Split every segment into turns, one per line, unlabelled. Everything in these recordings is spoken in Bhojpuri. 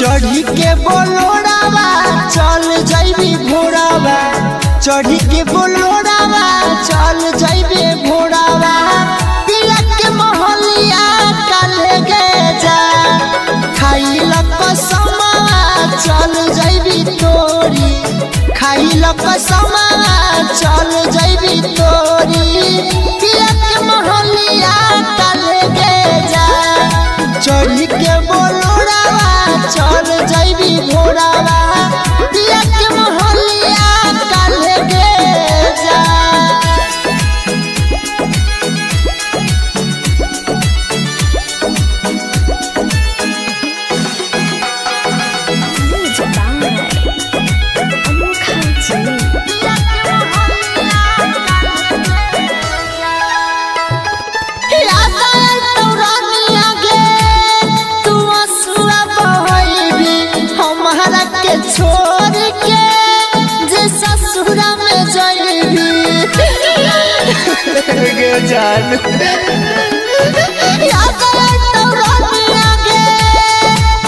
चढ़ी के बोलोरावा चल जाइबी भोरावा, चढ़ी के बोलोरावा चल जाइबे भोरावा। पिया के महलिया काले गे जा खाइल कसमवा चल जाइबी तोरी, खाइल कसमवा चल जाइबी तोरी। पिया के महलिया काले गे जा चढ़ी के बोलोरावा चल जाइबी भोरावा। पिया के महलिया काले गे जा। छोड़ के जे ससुरा में जाइबी गे जान याद तोरानिया गे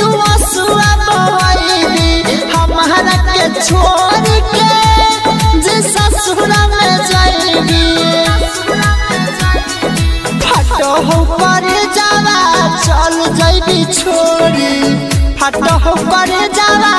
तू असुआ बहाइबी हमारा के छोड़ के जे ससुरा में जाइबी। फटो हो पर जावा चल जाइबी छोड़ी, फटो हो पर जावा